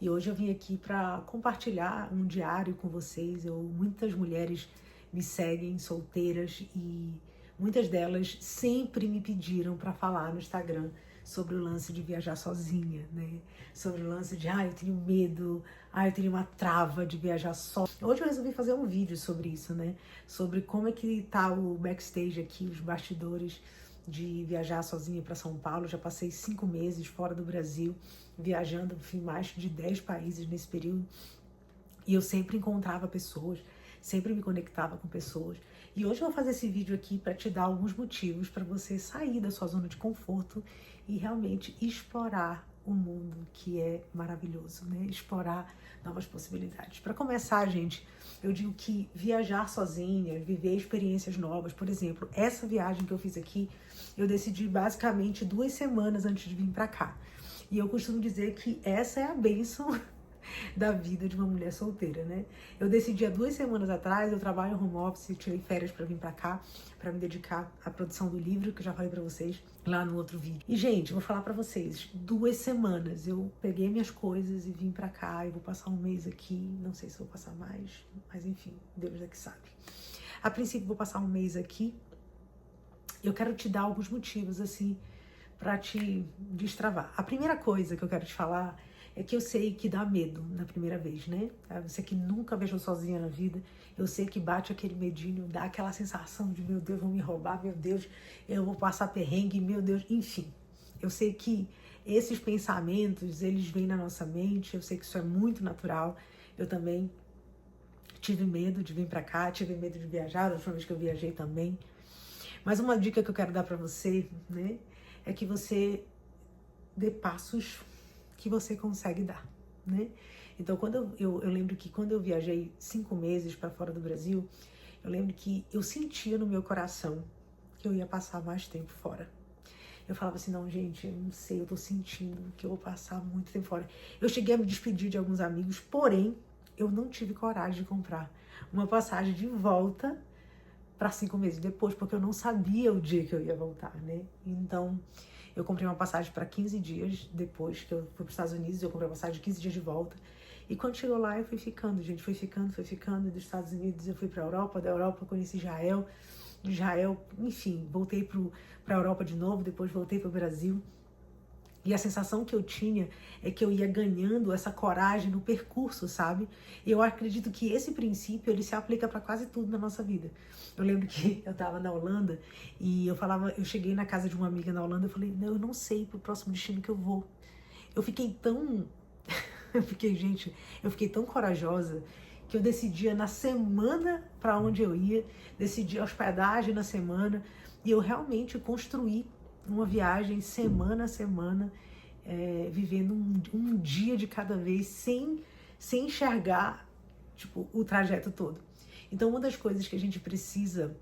E hoje eu vim aqui para compartilhar um diário com vocês. Muitas mulheres me seguem, solteiras, e muitas delas sempre me pediram para falar no Instagram sobre o lance de viajar sozinha, né? Sobre o lance de, eu tenho medo, eu tenho uma trava de viajar só. Hoje eu resolvi fazer um vídeo sobre isso, né? Sobre como é que tá o backstage aqui, os bastidores de viajar sozinha para São Paulo. Já passei 5 meses fora do Brasil, viajando, enfim, mais de 10 países nesse período. E eu sempre encontrava pessoas, sempre me conectava com pessoas. E hoje eu vou fazer esse vídeo aqui para te dar alguns motivos para você sair da sua zona de conforto e realmente explorar o mundo, que é maravilhoso, né? Explorar novas possibilidades. Para começar, gente, eu digo que viajar sozinha, viver experiências novas, por exemplo, essa viagem que eu fiz aqui, eu decidi basicamente 2 semanas antes de vir para cá. E eu costumo dizer que essa é a bênção da vida de uma mulher solteira, né? Eu decidi há 2 semanas atrás, eu trabalho home office, tirei férias para vir para cá, para me dedicar à produção do livro, que eu já falei para vocês lá no outro vídeo. E, gente, vou falar para vocês, 2 semanas eu peguei minhas coisas e vim para cá, eu vou passar um mês aqui, não sei se vou passar mais, mas enfim, Deus é que sabe. A princípio, vou passar um mês aqui. Eu quero te dar alguns motivos, assim, para te destravar. A primeira coisa que eu quero te falar é que eu sei que dá medo na primeira vez, né? Você que nunca viajou sozinha na vida, eu sei que bate aquele medinho, dá aquela sensação de, meu Deus, vão me roubar, meu Deus, eu vou passar perrengue, meu Deus, enfim. Eu sei que esses pensamentos, eles vêm na nossa mente, eu sei que isso é muito natural. Eu também tive medo de vir pra cá, tive medo de viajar, da última vez que eu viajei também. Mas uma dica que eu quero dar pra você, né, é que você dê passos que você consegue dar, né? Então, quando eu lembro que quando eu viajei 5 meses para fora do Brasil, eu lembro que eu sentia no meu coração que eu ia passar mais tempo fora. Eu falava assim, não, gente, eu não sei, eu tô sentindo que eu vou passar muito tempo fora. Eu cheguei a me despedir de alguns amigos, porém, eu não tive coragem de comprar uma passagem de volta para 5 meses depois, porque eu não sabia o dia que eu ia voltar, né? Então, eu comprei uma passagem para 15 dias depois que eu fui para os Estados Unidos. Eu comprei uma passagem de 15 dias de volta. E quando chegou lá, eu fui ficando, gente. Fui ficando. E dos Estados Unidos eu fui para a Europa. Da Europa eu conheci Israel. De Israel, enfim, voltei para a Europa de novo. Depois voltei para o Brasil. E a sensação que eu tinha é que eu ia ganhando essa coragem no percurso, sabe? E eu acredito que esse princípio, ele se aplica para quase tudo na nossa vida. Eu lembro que eu tava na Holanda e eu cheguei na casa de uma amiga na Holanda, eu falei, não, eu não sei pro próximo destino que eu vou. Eu fiquei tão... eu fiquei tão corajosa que eu decidia na semana para onde eu ia, decidia a hospedagem na semana, e eu realmente construí uma viagem semana a semana, vivendo um dia de cada vez, sem enxergar, tipo, o trajeto todo. Então, uma das coisas que a gente precisa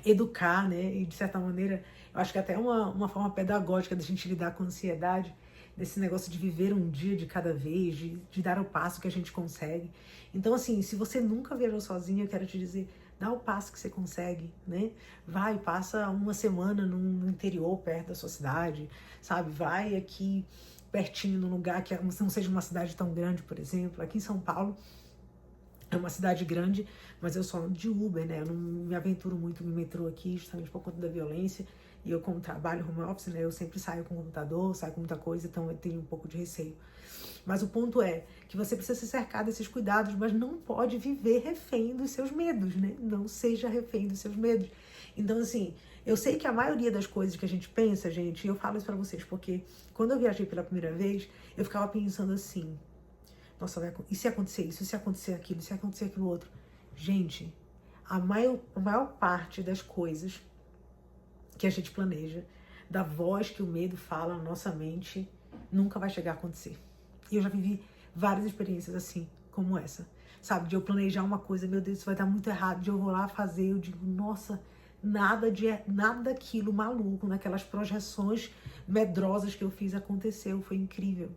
educar, né, e de certa maneira, eu acho que até uma forma pedagógica da gente lidar com a ansiedade, desse negócio de viver um dia de cada vez, de dar o passo que a gente consegue. Então, assim, se você nunca viajou sozinha, eu quero te dizer, dá o passo que você consegue, né? Vai, passa uma semana no interior, perto da sua cidade, sabe? Vai aqui pertinho, num lugar que não seja uma cidade tão grande, por exemplo. Aqui em São Paulo é uma cidade grande, mas eu só ando de Uber, né? Eu não me aventuro muito no metrô aqui, justamente por conta da violência. E eu, como trabalho home office, né? Eu sempre saio com o computador, saio com muita coisa, então eu tenho um pouco de receio. Mas o ponto é que você precisa se cercar desses cuidados, mas não pode viver refém dos seus medos, né? Não seja refém dos seus medos. Então, assim, eu sei que a maioria das coisas que a gente pensa, gente, e eu falo isso pra vocês, porque quando eu viajei pela primeira vez, eu ficava pensando assim, nossa, e se acontecer isso, e se acontecer aquilo, e se acontecer aquilo outro? Gente, a maior parte das coisas que a gente planeja, da voz que o medo fala na nossa mente, nunca vai chegar a acontecer. E eu já vivi várias experiências assim, como essa. Sabe, de eu planejar uma coisa, meu Deus, isso vai dar muito errado, de eu vou lá fazer, eu digo, nossa, nada daquilo maluco, naquelas projeções medrosas que eu fiz aconteceu, foi incrível,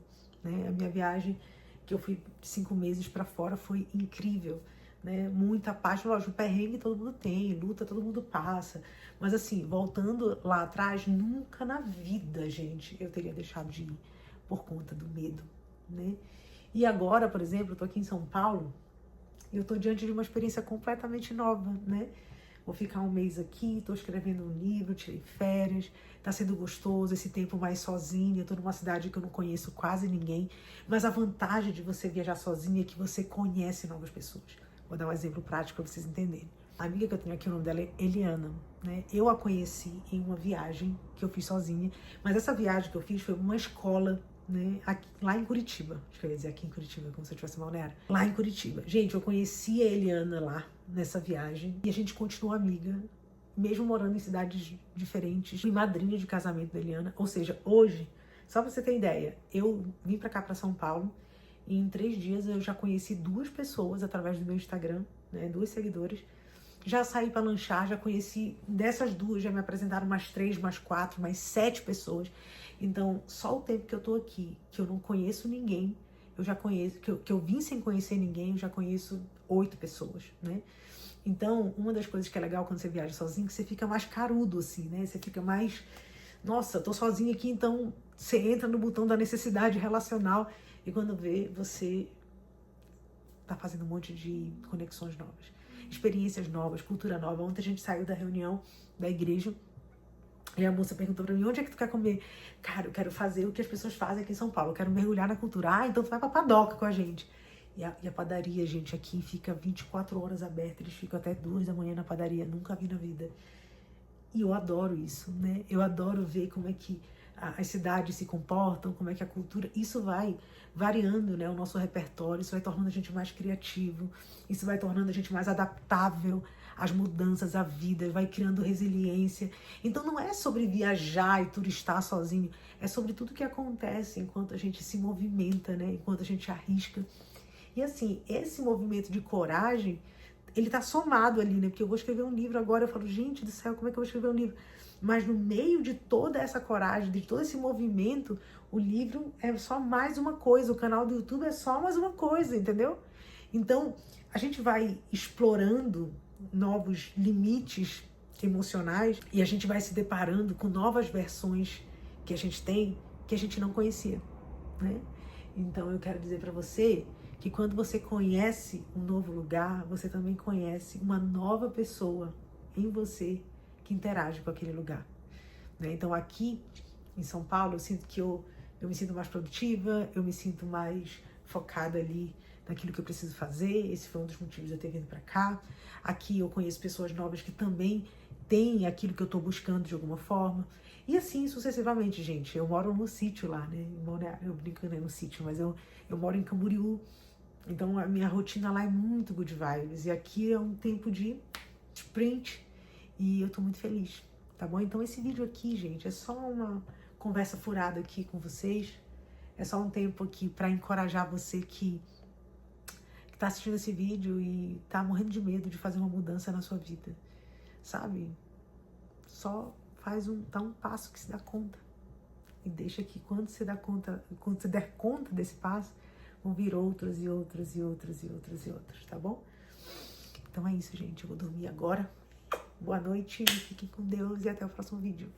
né? A minha viagem, que eu fui 5 meses pra fora, foi incrível, né? Muita paz, lógico, perrengue todo mundo tem, luta todo mundo passa, mas assim, voltando lá atrás, nunca na vida, gente, eu teria deixado de ir por conta do medo, né? E agora, por exemplo, eu tô aqui em São Paulo e eu tô diante de uma experiência completamente nova, né? Vou ficar um mês aqui, tô escrevendo um livro, tirei férias, tá sendo gostoso esse tempo mais sozinha, eu tô numa cidade que eu não conheço quase ninguém, mas a vantagem de você viajar sozinha é que você conhece novas pessoas. Vou dar um exemplo prático para vocês entenderem. A amiga que eu tenho aqui, o nome dela é Eliana, né? Eu a conheci em uma viagem que eu fiz sozinha, mas essa viagem que eu fiz foi uma escola, né, aqui, lá em Curitiba. Acho que eu ia dizer aqui em Curitiba, como se eu tivesse balneário. Lá em Curitiba. Gente, eu conheci a Eliana lá, nessa viagem, e a gente continuou amiga, mesmo morando em cidades diferentes. Fui madrinha de casamento da Eliana, ou seja, hoje, só pra você ter ideia, eu vim pra cá, pra São Paulo, e em 3 dias eu já conheci 2 pessoas através do meu Instagram, né, 2 seguidores. Já saí pra lanchar, já conheci, dessas 2, já me apresentaram mais 3, mais 4, mais 7 pessoas. Então, só o tempo que eu tô aqui, que eu não conheço ninguém, eu já conheço, que eu vim sem conhecer ninguém, eu já conheço 8 pessoas, né? Então, uma das coisas que é legal quando você viaja sozinho, é que você fica mais carudo, assim, né? Você fica mais, nossa, tô sozinha aqui, então você entra no botão da necessidade relacional e quando vê, você tá fazendo um monte de conexões novas, experiências novas, cultura nova. Ontem a gente saiu da reunião da igreja e a moça perguntou pra mim, onde é que tu quer comer? Cara, eu quero fazer o que as pessoas fazem aqui em São Paulo, eu quero mergulhar na cultura. Ah, então tu vai pra Padoca com a gente. E a padaria, gente, aqui fica 24 horas aberta, eles ficam até 2 da manhã na padaria, nunca vi na vida. E eu adoro isso, né? Eu adoro ver como é que as cidades se comportam, como é que a cultura... Isso vai variando, né, o nosso repertório, isso vai tornando a gente mais criativo, isso vai tornando a gente mais adaptável às mudanças, à vida, vai criando resiliência. Então não é sobre viajar e turistar sozinho, é sobre tudo que acontece enquanto a gente se movimenta, né, enquanto a gente arrisca. E assim, esse movimento de coragem, ele tá somado ali, né? Porque eu vou escrever um livro agora, eu falo, gente do céu, como é que eu vou escrever um livro? Mas no meio de toda essa coragem, de todo esse movimento, o livro é só mais uma coisa, o canal do YouTube é só mais uma coisa, entendeu? Então, a gente vai explorando novos limites emocionais e a gente vai se deparando com novas versões que a gente tem, que a gente não conhecia, né? Então, eu quero dizer pra você que quando você conhece um novo lugar, você também conhece uma nova pessoa em você que interage com aquele lugar, né? Então aqui em São Paulo eu sinto que eu me sinto mais produtiva, eu me sinto mais focada ali naquilo que eu preciso fazer. Esse foi um dos motivos de eu ter vindo pra cá. Aqui eu conheço pessoas novas que também têm aquilo que eu tô buscando de alguma forma. E assim sucessivamente, gente. Eu moro no sítio lá, né? Eu brinco, né, no sítio, mas eu moro em Camboriú. Então a minha rotina lá é muito good vibes. E aqui é um tempo de sprint. E eu tô muito feliz, tá bom? Então esse vídeo aqui, gente, é só uma conversa furada aqui com vocês. É só um tempo aqui pra encorajar você que tá assistindo esse vídeo e tá morrendo de medo de fazer uma mudança na sua vida, sabe? Só dá um passo que se dá conta. E deixa que quando você der conta desse passo, vão vir outros e outros e outros e outros e outros, tá bom? Então é isso, gente. Eu vou dormir agora. Boa noite, fiquem com Deus e até o próximo vídeo.